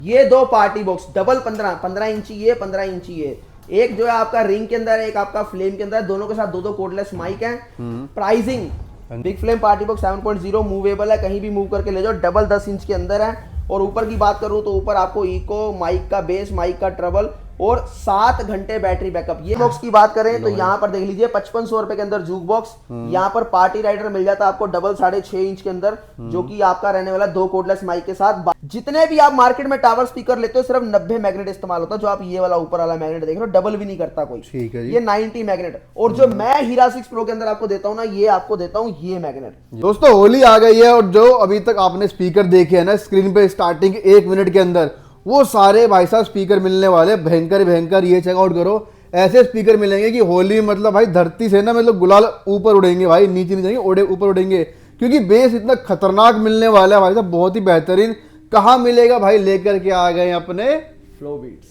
ये दो party box double 15 इंची ये 15 इंची ये, एक जो है आपका रिंग के अंदर है, एक आपका फ्लेम के अंदर है, दोनों के साथ दो कोडलेस माइक है। Pricing big flame party box 7.0 movable है, कहीं भी मूव करके ले जाओ, डबल 10 इंच के अंदर है। और ऊपर की बात करूं तो ऊपर आपको इको, माइक का बेस, माइक का ट्रबल और 7 घंटे बैटरी बैकअप। ये बॉक्स की बात करें तो यहाँ पर देख लीजिए 5500 रुपए के अंदर जूक बॉक्स, यहाँ पर पार्टी राइडर मिल जाता है आपको डबल 6.5 इंच के अंदर, जो कि आपका रहने वाला 2 कोडलेस माइक के साथ। जितने भी आप मार्केट में टावर स्पीकर लेते हो सिर्फ 90 मैग्नेट इस्तेमाल होता है, जो आप ये वाला ऊपर वाला मैग्नेट देख रहे हो डबल भी नहीं करता कोई, ठीक है जी। ये 90 मैग्नेट। और जो मैं हीरा 6 प्रो के अंदर आपको देता हूँ ना, ये आपको देता हूँ ये मैग्नेट। दोस्तों होली आ गई है और जो अभी तक आपने स्पीकर देखे हैं ना स्क्रीन पे स्टार्टिंग 1 मिनट के अंदर, वो सारे भाई साहब स्पीकर मिलने वाले भयंकर भयंकर। ये चेकआउट करो, ऐसे स्पीकर मिलेंगे कि होली मतलब भाई धरती से ना मतलब गुलाल ऊपर उड़ेंगे भाई, नीचे नहीं जाएंगे, ऊपर उड़ेंगे, क्योंकि बेस इतना खतरनाक मिलने वाला है भाई साहब, बहुत ही बेहतरीन। कहाँ मिलेगा भाई, लेकर के आ गए अपने फ्लो बीट्स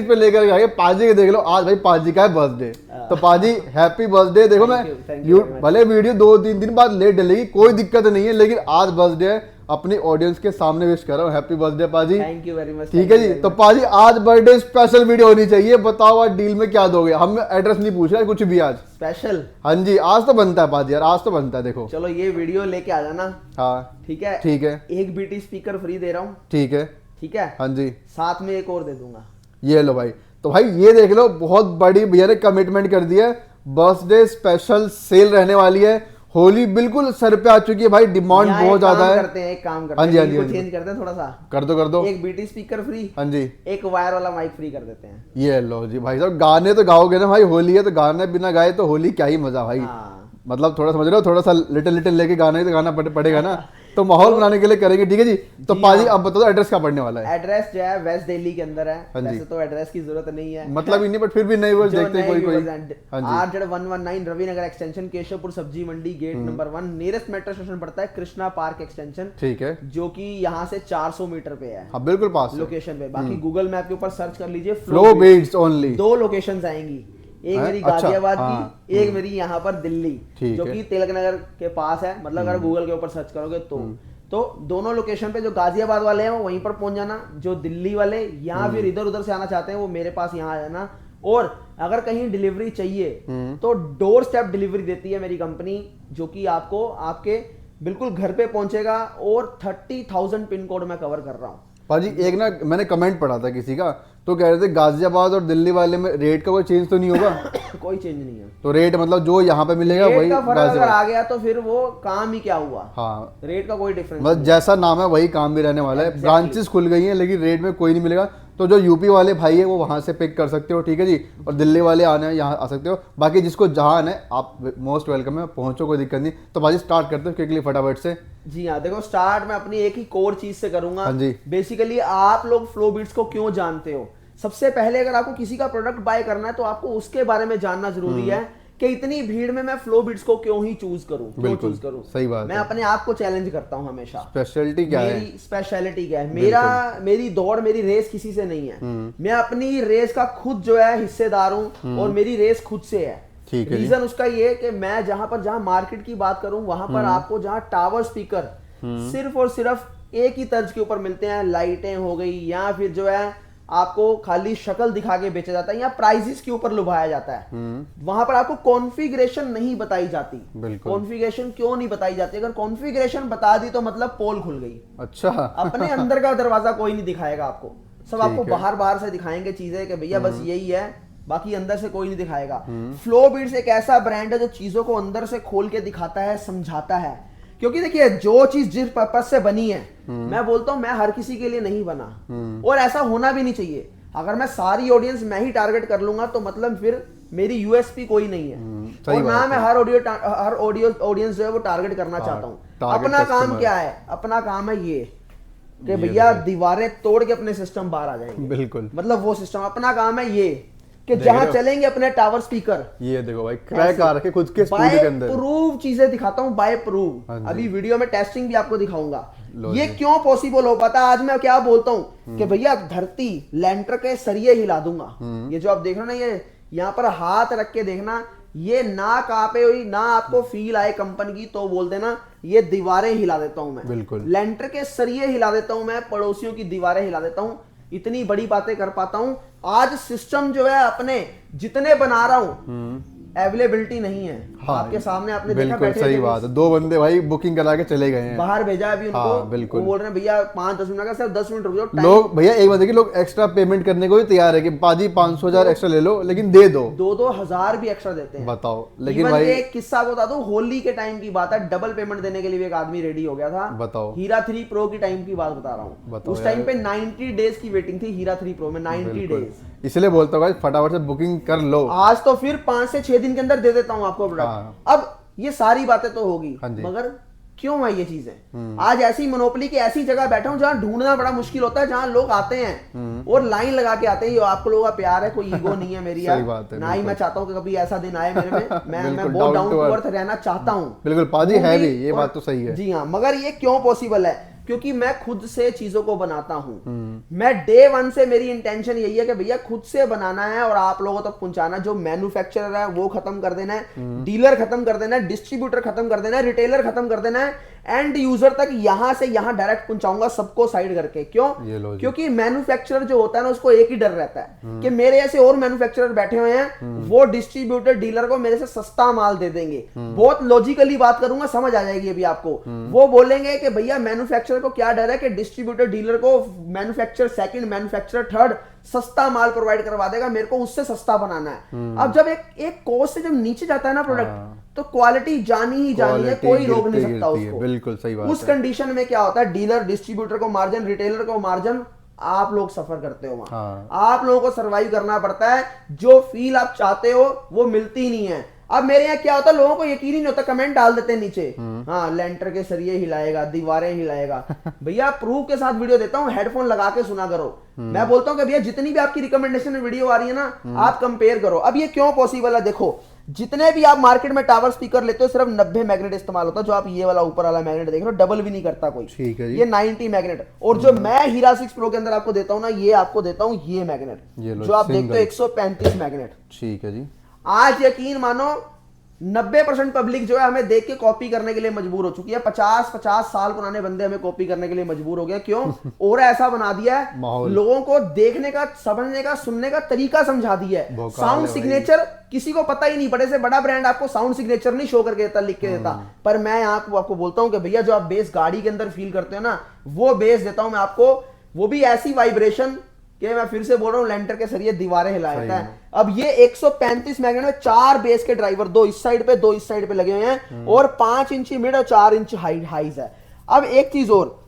पे लेकर के आ गए। पाजी के देख लो, आज भाई पाजी का है बर्थडे, तो पाजी हैप्पी बर्थडे। देखो मैं भले वीडियो 2-3 दिन बाद लेट डलेगी, कोई दिक्कत नहीं है, लेकिन आज बर्थडे है, अपनी ऑडियंस के सामने विश कर रहा हूँ, हैप्पी बर्थडे पाजी। Thank you very much. ठीक है जी, तो पाजी आज बर्थडे स्पेशल वीडियो होनी चाहिए। बताओ आज डील में क्या दोगे, हम एड्रेस नहीं पूछ रहे कुछ भी आज स्पेशल। हाँ जी, आज तो बनता है पाजी यार, आज तो बनता है। देखो चलो ये वीडियो लेके आ जाना। हाँ ठीक है, ठीक है, एक बीटी स्पीकर फ्री दे रहा हूँ। ठीक है, ठीक है हाँ जी, साथ में एक और दे दूंगा। ये लो भाई, तो भाई ये देख लो, बहुत बड़ी भैया ने कमिटमेंट कर दिया है। बर्थडे स्पेशल सेल रहने वाली है, होली बिल्कुल सर पे आ चुकी है भाई, डिमांड बहुत ज्यादा है। करते हैं एक काम करते हाँ जी, हाँ जी, हैं, चेंज करते हैं थोड़ा सा। कर दो एक बीटी स्पीकर फ्री, हाँ जी, एक वायर वाला माइक फ्री कर देते हैं। ये लो जी भाई साहब, गाने तो गाओगे ना भाई, होली है तो गाने बिना गाए तो होली क्या ही मजा भाई। मतलब थोड़ा समझ रहे हो, थोड़ा सा लिटिल लेके गाना तो गाना पड़ेगा ना, तो माहौल बनाने के लिए करेंगे। ठीक है जी, तो पाजी अब बताओ एड्रेस क्या पड़ने वाला है। एड्रेस जो है वेस्ट दिल्ली के अंदर है। वैसे तो एड्रेस की जरूरत नहीं है, मतलब ही नहीं, बट फिर भी नई वर्ड देखते हैं कोई R119 रविनगर एक्सटेंशन, केशवपुर सब्जी मंडी, gate number 1। Nearest metro station पड़ता है कृष्णा पार्क एक्सटेंशन, ठीक है, जो कि यहाँ से 400 मीटर पे है। हाँ बिल्कुल पास लोकेशन पे। बाकी गूगल मैप के ऊपर सर्च कर लीजिए, फ्लो बीट्स ओनली। 2 लोकेशन आएंगी, एक मेरी गाजियाबाद की, एक मेरी यहाँ पर दिल्ली, जो कि तिलक नगर के पास है। मतलब अगर गूगल के ऊपर सर्च करोगे तो दोनों लोकेशन पे जो गाजियाबाद वाले हैं वो वहीं पर पहुंच जाना, जो दिल्ली वाले यहाँ फिर इधर उधर से आना चाहते हैं वो मेरे पास यहाँ आ जाना। और अगर कहीं डिलीवरी चाहिए तो डोर स्टेप डिलीवरी देती है मेरी कंपनी, जो कि आपको आपके बिल्कुल घर पे पहुंचेगा। और 30,000 पिन कोड मैं कवर कर रहा हूँ। पाजी एक ना मैंने कमेंट पढ़ा था किसी का, तो कह रहे थे गाजियाबाद और दिल्ली वाले में रेट का कोई चेंज तो नहीं होगा। कोई चेंज नहीं है, तो रेट मतलब जो यहाँ पे मिलेगा वही अगर आ गया तो फिर वो काम ही क्या हुआ। हाँ, रेट का कोई डिफरेंस मतलब जैसा नाम है वही काम भी रहने वाला है। ब्रांचेस खुल गई हैं लेकिन रेट में कोई नहीं मिलेगा, तो जो यूपी वाले भाई है वो वहां से पिक कर सकते हो। ठीक है जी, और दिल्ली वाले आने हैं यहाँ आ सकते हो, बाकी जिसको जहाँ आना है आप मोस्ट वेलकम है, पहुंचो, कोई दिक्कत नहीं। तो भाई स्टार्ट करते हो क्विकली फटाफट से। जी हाँ, देखो स्टार्ट मैं अपनी एक ही कोर चीज से करूंगा। हाँ जी, बेसिकली आप लोग फ्लो बीट्स को क्यों जानते हो। सबसे पहले अगर आपको किसी का प्रोडक्ट बाय करना है तो आपको उसके बारे में जानना जरूरी है कि इतनी भीड़ में मैं फ्लो बीट्स को क्यों ही चूज करूं, क्यों चूज करूं। सही बात मैं अपने आप को चैलेंज करता हूं हमेशा। स्पेशलिटी क्या है, मेरी स्पेशलिटी क्या है, मेरी दौड़, मेरी रेस किसी से नहीं है। मैं अपनी रेस का खुद जो है हिस्सेदार हूं और मेरी रेस खुद से है। रीजन उसका ये कि मैं जहां मार्केट की बात करूं वहां पर आपको जहां टावर स्पीकर सिर्फ और सिर्फ एक ही तर्ज के ऊपर मिलते हैं, लाइटें हो गई या फिर जो है आपको खाली शक्ल दिखा के बेचा जाता है या प्राइसेस के ऊपर लुभाया जाता है, वहां पर आपको कॉन्फ़िगरेशन नहीं बताई जाती। कॉन्फ़िगरेशन क्यों नहीं बताई जाती? अगर कॉन्फ़िगरेशन बता दी तो मतलब पोल खुल गई। अच्छा, अपने अंदर का दरवाजा कोई नहीं दिखाएगा आपको, सब आपको बाहर से दिखाएंगे चीजें कि भैया बस यही है, बाकी अंदर से कोई नहीं दिखाएगा। फ्लो बीट्स एक ऐसा ब्रांड है जो चीजों को अंदर से खोल के दिखाता है, समझाता है। क्योंकि देखिए जो चीज जिस पर्पस से बनी है, मैं बोलता हूं मैं हर किसी के लिए नहीं बना, और ऐसा होना भी नहीं चाहिए। अगर मैं सारी ऑडियंस मैं ही टारगेट कर लूंगा तो मतलब फिर मेरी यूएसपी कोई नहीं है। और ना मैं हर ऑडियंस जो है वो टारगेट करना चाहता हूं। अपना काम क्या है? अपना काम है ये कि भैया दीवारें तोड़ के अपने सिस्टम बाहर आ जाएंगे। बिल्कुल, मतलब वो सिस्टम, अपना काम है ये कि जहां चलेंगे अपने टावर स्पीकर। ये देखो भाई क्रैक आ रखे खुद के स्टूडियो के अंदर। प्रूव चीजें दिखाता हूं, बाय प्रूव। अभी वीडियो में टेस्टिंग भी आपको दिखाऊंगा। ये क्यों पॉसिबल हो पाता है? आज मैं क्या बोलता हूं कि भैया धरती लेंटर के सरिये हिला दूंगा। ये जो आप देख रहे हो ना, ये यहाँ पर हाथ रख के देखना ये ना कांपे हुई, ना आपको फील आए कंपन की, तो बोल देना ये दीवारें हिला देता हूं मैं। बिल्कुल। लेंटर के सरिये हिला देता हूं मैं, पड़ोसियों की दीवारें हिला देता हूं, इतनी बड़ी बातें कर पाता हूं। आज सिस्टम जो है अपने जितने बना रहा हूं, अवेलेबिलिटी नहीं है। हाँ, आपके सामने आपने देखा, बिल्कुल बैठे सही थे, बात है। 2 बंदे भाई बुकिंग करा के चले गए हैं, बाहर भेजा है अभी उनको। हाँ, बिल्कुल। वो बोल रहे हैं भैया 5-10 मिनट का, सिर्फ 10 मिनट रुक जाओ। लोग भैया एक बात है कि लोग एक्स्ट्रा पेमेंट करने को भी तैयार है कि पाजी 500,000 एक्स्ट्रा ले लो, लेकिन दे दो। 2-2 हजार भी एक्स्ट्रा देते हैं। बताओ। लेकिन Even भाई एक किस्सा को बता दूं, होली के टाइम की बात है, डबल पेमेंट देने के लिए भी एक आदमी रेडी हो गया था। बताओ। हीरा 3 प्रो की टाइम की बात बता रहा हूँ। बताओ उस यार। टाइम पे 90 डेज की वेटिंग थी हीरा 3 प्रो में, 90 डेज। इसलिए बोलता हूँ भाई फटाफट से बुकिंग कर लो। आज तो फिर 5 से 6 दिन के अंदर दे देता हूँ आपको प्रोडक्ट। हाँ। अब ये सारी बातें तो होगी, हाँ जी। मगर क्यों है ये चीजें? आज ऐसी मोनोपोली की ऐसी जगह बैठा हूं जहां ढूंढना बड़ा मुश्किल होता है, जहां लोग आते हैं और लाइन लगा के आते हैं। ये आप लोगों का प्यार है, कोई ईगो नहीं है मेरी यार। सही बात है, ना ही मैं चाहता हूं कि कभी ऐसा दिन आए मेरे में। मैं बिल्कुल, बहुत down down to to earth earth रहना चाहता हूं। बिल्कुल पाजी है भी, ये और- बात तो सही है। जी हाँ, मगर ये क्यों पॉसिबल है? क्योंकि मैं खुद से चीजों को बनाता हूं। मैं डे 1 से मेरी इंटेंशन यही है कि भैया खुद से बनाना है और आप लोगों तक पहुंचाना। जो मैन्युफैक्चरर है वो खत्म कर देना है, डीलर खत्म कर देना है, डिस्ट्रीब्यूटर खत्म कर देना है, रिटेलर खत्म कर देना है, एंड यूजर तक यहां से यहां डायरेक्ट पहुंचाऊंगा, सबको साइड करके। ये क्यों? लो जी। क्योंकि मैन्युफैक्चरर जो होता है ना, उसको एक ही डर रहता है कि मेरे ऐसे और मैन्युफैक्चरर बैठे हुए हैं, वो डिस्ट्रीब्यूटर डीलर को मेरे से सस्ता माल दे देंगे। बहुत लॉजिकली बात करूंगा, समझ आ जाएगी अभी आपको। वो बोलेंगे कि भैया मैन्युफैक्चरर को क्या डर है कि डिस्ट्रीब्यूटर डीलर को मैन्युफैक्चरर सेकंड, मैन्युफैक्चरर थर्ड सस्ता माल प्रोवाइड करवा देगा, मेरे को उससे सस्ता बनाना है। अब जब एक कॉस्ट से जब नीचे जाता है ना प्रोडक्ट, तो क्वालिटी जानी ही जानी है, कोई रोक नहीं सकता उसको। बिल्कुल सही बात उस कंडीशन में क्या होता है, डीलर डिस्ट्रीब्यूटर को मार्जिन, रिटेलर को मार्जिन, आप लोग सफर करते हो वहां। हाँ। आप लोगों को सरवाइव करना पड़ता है। जो फील आप चाहते हो वो मिलती नहीं है। अब मेरे यहाँ क्या होता है, लोगों को यकीन ही नहीं होता, कमेंट डाल देते हैं नीचे, हाँ लेंटर के सरिये हिलाएगा, दीवारें हिलाएगा। भैया प्रूफ के साथ वीडियो देता हूँ, हेडफोन लगा के सुना करो। मैं बोलता हूँ कि भैया जितनी भी आपकी रिकमेंडेशन में वीडियो आ रही है ना, आप कंपेयर करो। अब ये क्यों पॉसिबल है? देखो, जितने भी आप मार्केट में टावर स्पीकर लेते हो, सिर्फ 90 मैग्नेट इस्तेमाल होता है। जो आप ये वाला ऊपर वाला मैग्नेट देख रहे हो, डबल भी नहीं करता कोई। ठीक है जी। ये 90 मैग्नेट। और जो मैं हीरा 6 प्रो के अंदर आपको देता हूं ना, ये आपको देता हूं ये मैग्नेट, ये लो, जो आप देखते हो single। 135 मैग्नेट। ठीक है जी। आज यकीन मानो 90% पब्लिक जो है हमें देख के कॉपी करने के लिए मजबूर हो चुकी है। 50 साल पुराने बंदे हमें कॉपी करने के लिए मजबूर हो गया। क्यों? और ऐसा बना दिया है, माहौल। लोगों को देखने का, समझने का, सुनने का तरीका समझा दिया है। भौकाल साउंड है सिग्नेचर किसी को पता ही नहीं। बड़े से बड़ा ब्रांड आपको साउंड सिग्नेचर नहीं शो करके देता, लिख के देता। पर मैं यहाँ आपको बोलता हूं कि भैया जो आप बेस गाड़ी के अंदर फील करते हो ना, वो बेस देता हूं मैं आपको, वो भी ऐसी वाइब्रेशन कि मैं फिर से बोल रहा हूं, लेंटर के सरिये दीवारें हिला देता है। अब ये 135 मैग्नेट में 4 बेस के ड्राइवर, 2 इस साइड पे 2 इस साइड पे लगे हुए हैं, और 5 इंची मिड और 4 इंच हाइज है। अब एक चीज और,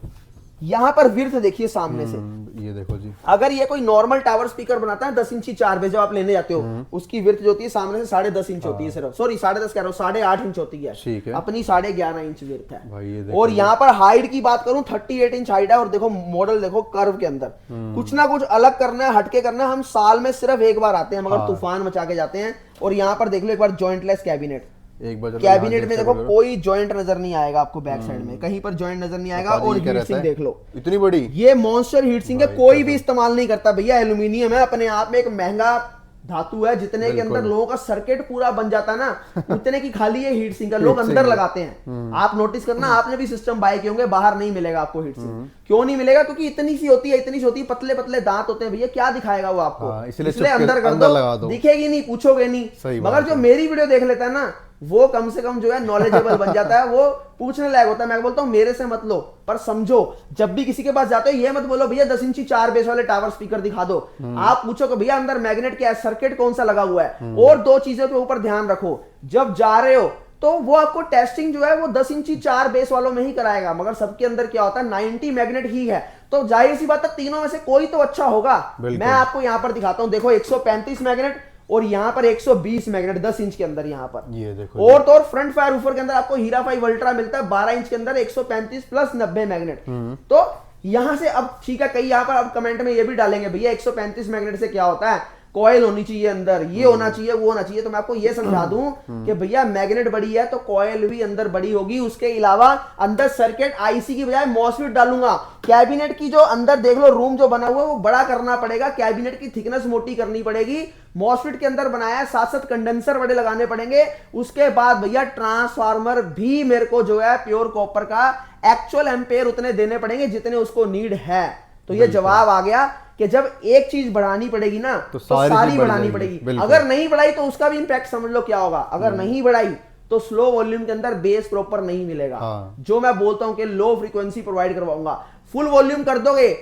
यहां पर विड्थ देखिए सामने से। ये देखो जी। अगर ये कोई नॉर्मल टावर स्पीकर बनाता है 10 इंची 4 बेस, जब आप लेने जाते हो, उसकी विड्थ जो होती है सामने से 10.5 इंच होती है सिर्फ। सॉरी 10.5 कह रहा हूं, 8.5 इंच होती है। ठीक है। अपनी 11.5 इंच विड्थ है। भाई ये देखो। और यहाँ पर हाइट की बात करूं, 38 इंच हाइट है। और देखो मॉडल देखो, कर्व के अंदर कुछ ना कुछ अलग करना है, हटके करना है। हम साल में सिर्फ एक बार आते हैं, मगर तूफान मचा के जाते हैं। और यहाँ पर देख लो एक बार जॉइंटलेस कैबिनेट। एक बार कैबिनेट में देखो कोई जॉइंट नजर नहीं आएगा आपको, बैक साइड में कहीं पर जॉइंट नजर नहीं आएगा। और हीट सिंक देख लो, इतनी बड़ी, ये मॉन्स्टर हीट सिंक है, कोई भी इस्तेमाल नहीं करता भैया। एल्यूमिनियम है, अपने आप में एक महंगा धातु है। जितने के अंदर लोगों का सर्किट पूरा बन जाता है ना, उतने की खाली ये हीट सिंक है, लोग अंदर लगाते हैं। आप नोटिस करना, आपने भी सिस्टम बाय किए होंगे, बाहर नहीं मिलेगा आपको हीट सिंक। क्यों नहीं मिलेगा? क्योंकि इतनी सी होती है, इतनी सी होती है, पतले पतले दांत होते हैं भैया, क्या दिखाएगा वो आपको? हाँ, इसलिए इसलिए चुपके अंदर कर अंदर लगा दो, दिखेगी नहीं, पूछोगे नहीं। सही बात मगर जो मेरी वीडियो देख लेता है ना, वो कम से कम जो है नॉलेजेबल बन जाता है, वो पूछने लायक होता है। मैं बोलता हूं मेरे से मत लो, पर समझो, जब भी किसी के पास जाते हो ये मत बोलो भैया 10 इंची 4 बेस वाले टावर स्पीकर दिखा दो। आप पूछो कि भैया अंदर मैग्नेट क्या है, सर्किट कौन सा लगा हुआ है। और 2 चीजों के ऊपर ध्यान रखो, जब जा रहे हो तो वो आपको टेस्टिंग जो है वो 10 इंची 4 बेस वालों में ही कराएगा। मगर सबके अंदर क्या होता है, 90 मैग्नेट ही है, तो जाहिर सी बात है तीनों में से कोई तो अच्छा होगा। मैं आपको यहां पर दिखाता हूं, देखो 135 मैग्नेट और यहां पर 120 मैग्नेट 10 इंच के अंदर। यहां पर ये देखो और तो और फ्रंट फायर ऊपर के अंदर आपको हीरा 5 अल्ट्रा मिलता है 12 इंच के अंदर, 135 प्लस 90 मैग्नेट। तो यहां से अब ठीक है, कई यहां पर अब कमेंट में ये भी डालेंगे भैया 135 मैग्नेट से क्या होता है। कॉयल होनी चाहिए अंदर, ये होना चाहिए, वो होना चाहिए। तो मैं आपको ये समझा दूं कि भैया मैग्नेट बड़ी है तो कॉयल भी अंदर बड़ी होगी। उसके अलावा अंदर सर्किट आईसी की बजाय मॉसफेट डालूंगा। कैबिनेट की जो अंदर देख लो रूम जो बना हुआ है वो बड़ा करना पड़ेगा, कैबिनेट की थिकनेस मोटी करनी पड़ेगी। मॉसफेट के अंदर बनाया है, साथ साथ कंडेंसर बड़े लगाने पड़ेंगे। उसके बाद भैया ट्रांसफार्मर भी मेरे को जो है प्योर कॉपर का एक्चुअल एम्पेयर उतने देने पड़ेंगे जितने उसको नीड है। तो ये जवाब आ गया कि जब एक चीज बढ़ानी पड़ेगी ना तो सारी बढ़ानी पड़ेगी। अगर नहीं बढ़ाई तो उसका भी इंपैक्ट समझ लो क्या होगा। अगर नहीं बढ़ाई तो स्लो वॉल्यूम के अंदर बेस प्रॉपर नहीं मिलेगा। जो मैं बोलता हूं कि लो फ्रीक्वेंसी प्रोवाइड करवाऊंगा। फुल वॉल्यूम कर दोगे,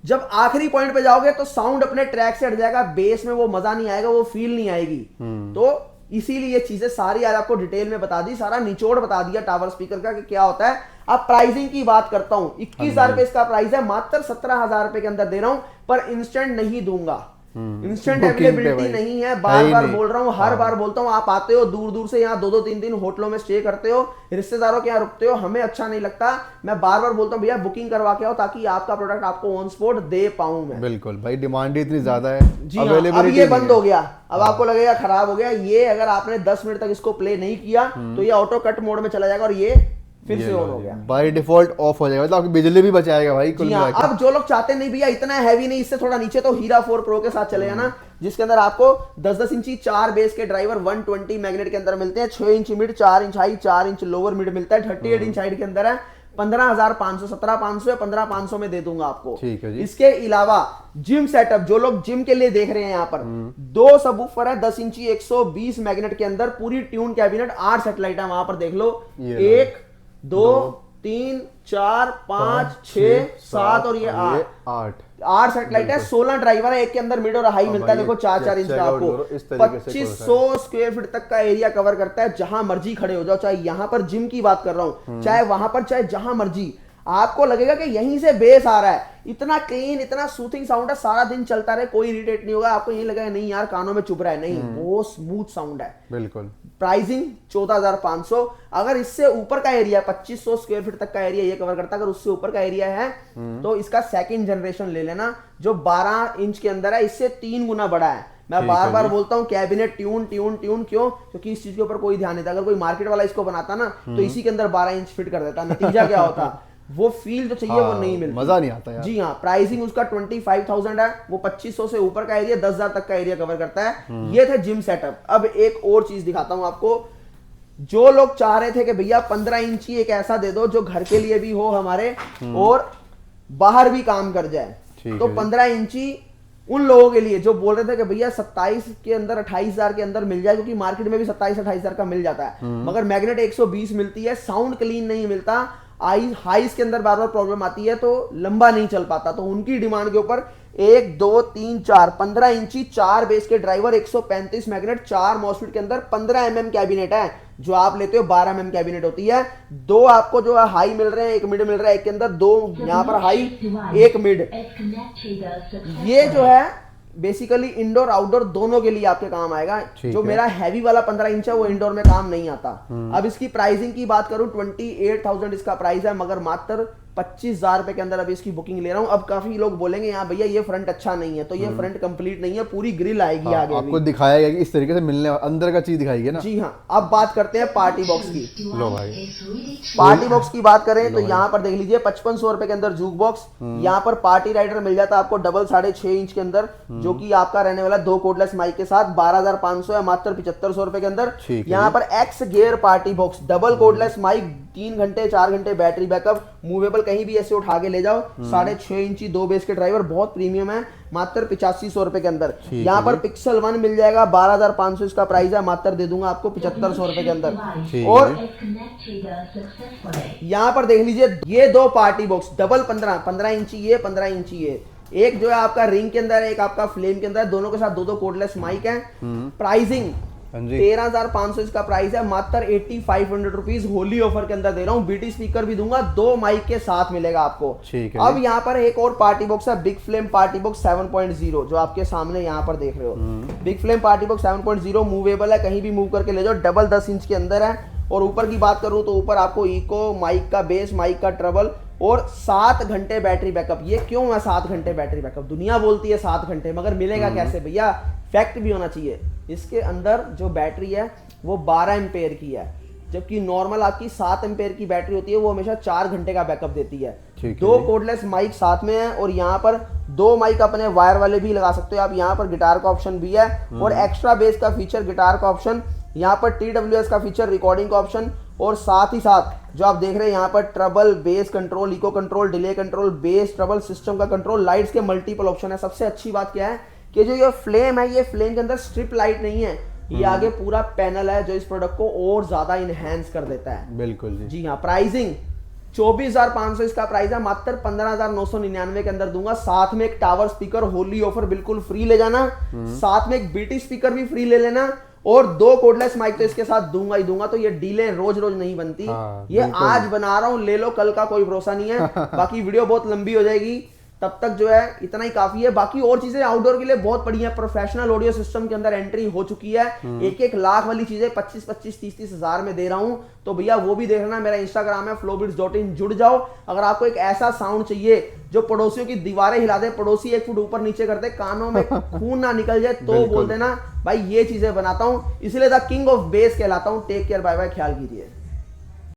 जब आखिरी पॉइंट पे जाओगे तो साउंड अपने ट्रैक से हट जाएगा, बेस में वो मजा नहीं आएगा, वो फील नहीं आएगी। तो इसीलिए ये चीजें सारी आज आपको डिटेल में बता दी, सारा निचोड़ बता दिया टावर स्पीकर का कि क्या होता है। अब प्राइसिंग की बात करता हूं, 21,000 रुपए इसका प्राइस है, मात्र 17,000 रुपए के अंदर दे रहा हूं, पर इंस्टेंट नहीं दूंगा। इंस्टेंट अवेलेबिलिटी नहीं है, बार बार बोल रहा हूं, हर बार बोलता हूं। आप आते हो दूर दूर से, यहाँ 2-2 3 दिन होटलों में स्टे करते हो, रिश्तेदारों के यहाँ रुकते हो, हमें अच्छा नहीं लगता। मैं बार बार बोलता हूं भैया बुकिंग करवा के आओ ताकि आपका प्रोडक्ट आपको ऑन स्पॉट दे पाऊं मैं। बिल्कुल भाई, डिमांड इतनी ज्यादा है जी हाँ, अब ये बंद हो गया। अब आपको लगेगा खराब हो गया, ये अगर आपने 10 मिनट तक इसको प्ले नहीं किया तो ये ऑटो कट मोड में चला जाएगा और ये फिर से ऑन हो गया, बाय डिफॉल्ट ऑफ हो जाएगा। मतलब आपकी बिजली भी बचाएगा भाई कुल मिला के। अब जो लोग चाहते नहीं भैया इतना हैवी नहीं, इससे थोड़ा नीचे, तो हीरा 4 प्रो के साथ चलेगा ना, जिसके अंदर आपको 10-10 इंची 4 बेस के ड्राइवर 120 मैग्नेट के अंदर मिलते हैं, 6 inch mid, 4 inch high, 4 inch lower mid मिलता है, 38 इंच हाइट के अंदर है। 15,500, 17,500 या 15,500 में दे दूंगा आपको। ठीक है जी। इसके अलावा जिम सेटअप, जो लोग जिम के लिए देख रहे हैं, यहाँ पर 2 सबवूफर है 10 इंची 120 मैग्नेट के अंदर, पूरी ट्यून कैबिनेट, 8 सेटेलाइट है वहां पर देख लो, 1 2 3 4 5 6 7 और ये 8 सेटेलाइट है, 16 ड्राइवर है, एक के अंदर मिड और हाई मिलता है। देखो 4-4 इंच का आपको 2500 स्क्वायर फीट तक का एरिया कवर करता है। जहां मर्जी खड़े हो जाओ, चाहे यहां पर जिम की बात कर रहा हूं, चाहे वहां पर, चाहे जहां मर्जी, आपको लगेगा कि यहीं से बेस आ रहा है। इतना क्लीन, इतना सूथिंग साउंड है, सारा दिन चलता रहे, कोई इरिटेट नहीं होगा। आपको यही लगेगा नहीं यार कानों में चुभ रहा है, नहीं, वो स्मूथ साउंड है। बिल्कुल। प्राइसिंग 14,500। अगर इससे ऊपर का एरिया 2500 स्क्वायर फीट तक का एरिया ये कवर करता है, अगर उससे ऊपर का एरिया है तो इसका सेकंड जनरेशन ले लेना, जो 12 इंच के अंदर है, इससे 3 गुना बड़ा है। मैं बार बार बोलता हूं कैबिनेट ट्यून ट्यून ट्यून, क्यों? क्योंकि इस चीज के ऊपर कोई ध्यान नहीं था। अगर कोई मार्केट वाला इसको बनाता ना तो इसी के अंदर 12 इंच फिट कर देता, नतीजा क्या होता? वो फील जो चाहिए वो नहीं मिलती, मजा नहीं आता यार। जी हाँ, प्राइसिंग उसका 25,000 है, वो 2500 से ऊपर का एरिया 10,000 तक का एरिया कवर करता है। ये था जिम सेटअप। अब एक और चीज दिखाता हूं आपको। जो लोग चाह रहे थे कि भैया 15 इंची एक ऐसा दे दो जो घर के लिए भी हो हमारे और बाहर भी काम कर जाए, तो 15 इंची उन लोगों के लिए जो बोल रहे थे कि भैया 27 के अंदर 28,000 के अंदर मिल जाए, क्योंकि मार्केट में भी 27-28,000 का मिल जाता है, मगर मैग्नेट 120 मिलती है, साउंड क्लीन नहीं मिलता, हाइस के अंदर बार बार प्रॉब्लम आती है, तो लंबा नहीं चल पाता। तो उनकी डिमांड के ऊपर 1 2 3 4 15 इंची 4 बेस के ड्राइवर, 135 मैग्नेट, 4 मॉसफेट के अंदर, 15 mm कैबिनेट है। जो आप लेते हो 12 mm कैबिनेट होती है। 2 आपको जो है हाई मिल रहे हैं, 1 मिड मिल रहा है, एक के अंदर 2 यहाँ पर हाई, 1 मिड। ये जो है बेसिकली इंडोर आउटडोर दोनों के लिए आपके काम आएगा। जो मेरा हैवी वाला 15 इंच है वो इंडोर में काम नहीं आता। अब इसकी प्राइसिंग की बात करूं, 28,000 इसका प्राइस है, मगर मात्र 25,000 रुपए के अंदर अभी इसकी बुकिंग ले रहा हूं। अब काफी लोग बोलेंगे यहाँ भैया ये फ्रंट अच्छा नहीं है, तो ये फ्रंट कंप्लीट नहीं है, पूरी ग्रिल आएगी आगे आपको दिखाया गया कि इस तरीके से मिलने अंदर का चीज दिखाई ना। जी हाँ। अब बात करते हैं पार्टी बॉक्स की। लो भाई, पार्टी बॉक्स की बात करें तो यहाँ पर देख लीजिए 5500 रुपए के अंदर जूक बॉक्स। यहाँ पर पार्टी राइडर मिल जाता है आपको डबल 6.5 इंच के अंदर, जो कि आपका रहने वाला 2 कोडलेस माइक के साथ 12,500 है, मात्र 7,500 रुपए के अंदर। यहाँ पर X gear party box, double cordless mic, 3 घंटे 4 घंटे बैटरी बैकअप, मूवेबल, कहीं भी ऐसे उठा के ले जाओ, 6.5 इंची 2 बेस के ड्राइवर, बहुत प्रीमियम है, मात्र 8500 रुपए के अंदर। यहाँ पर पिक्सल 1 मिल जाएगा, 12,500 इसका प्राइस है, मात्र दे दूंगा आपको 7500 रुपए के अंदर। और यहाँ पर देख लीजिए ये 2 पार्टी बॉक्स, डबल 15 इंची ये, 15 इंची ये, एक जो है आपका रिंग के अंदर है, एक आपका फ्लेम के अंदर है, दोनों के साथ 2 कोडलेस माइक है। प्राइसिंग 13,500 इसका प्राइस है, मात्र 8,500 रुपीज होली ऑफर के अंदर दे रहा हूँ। बीटी स्पीकर भी दूंगा, 2 माइक के साथ मिलेगा आपको। अब यहाँ पर एक और पार्टी बॉक्स है, बिग फ्लेम पार्टी बॉक्स 7.0, जो आपके सामने यहाँ पर देख रहे हो। Big flame party box 7.0 movable है, कहीं भी मूव करके ले जाओ, डबल 10 इंच के अंदर है। और ऊपर की बात करूं तो ऊपर आपको इको, माइक का बेस, माइक का ट्रबल, और 7 घंटे बैटरी बैकअप। ये क्यों है 7 घंटे बैटरी बैकअप? दुनिया बोलती है 7 घंटे, मगर मिलेगा कैसे भैया? फैक्ट भी होना चाहिए। इसके अंदर जो बैटरी है वो 12 एम्पेयर की है, जबकि नॉर्मल आपकी 7 एम्पेयर की बैटरी होती है, वो हमेशा 4 घंटे का बैकअप देती है। दो कोडलेस माइक साथ में है, और यहाँ पर 2 माइक अपने वायर वाले भी लगा सकते हो आप। यहाँ पर गिटार का ऑप्शन भी है, और एक्स्ट्रा बेस का फीचर, गिटार का ऑप्शन, यहाँ पर TWS का फीचर, रिकॉर्डिंग का ऑप्शन, और साथ ही साथ जो आप देख रहे हैं यहाँ पर treble, bass control, echo control, delay control, bass treble system का कंट्रोल, लाइट्स के मल्टीपल ऑप्शन है। सबसे अच्छी बात क्या है कि जो ये फ्लेम है, ये फ्लेम के अंदर स्ट्रिप लाइट नहीं है, ये आगे पूरा पैनल है जो इस प्रोडक्ट को और ज्यादा इनहेंस कर देता है। बिल्कुल जी हाँ। प्राइसिंग 24,500 इसका प्राइस है, मात्र 15,999 के अंदर दूंगा। साथ में एक टावर स्पीकर, होली ऑफर, बिल्कुल फ्री ले जाना। साथ में एक BT स्पीकर भी फ्री ले लेना, और 2 कोडलेस माइक तो इसके साथ दूंगा ही दूंगा। तो ये डीलें रोज रोज नहीं बनती। ये आज बना रहा हूं, ले लो, कल का कोई भरोसा नहीं है। बाकी वीडियो बहुत लंबी हो जाएगी, तब तक जो है इतना ही काफी है। बाकी और चीजें आउटडोर के लिए बहुत बढ़िया, प्रोफेशनल ऑडियो सिस्टम के अंदर एंट्री हो चुकी है। 1-1 लाख वाली चीजें 25-25, 30-30 हजार में दे रहा हूं, तो भैया वो भी देखना। मेरा इंस्टाग्राम है flowbeats.in, जुड़ जाओ। अगर आपको एक ऐसा साउंड चाहिए जो पड़ोसियों की दीवारें हिला दे, पड़ोसी 1 फुट ऊपर नीचे करते, कानों में खून ना निकल जाए, तो बोल देना भाई ये चीजें बनाता हूं। इसलिए द किंग ऑफ बेस कहलाता हूं। टेक केयर, बाय बाय, ख्याल कीजिए।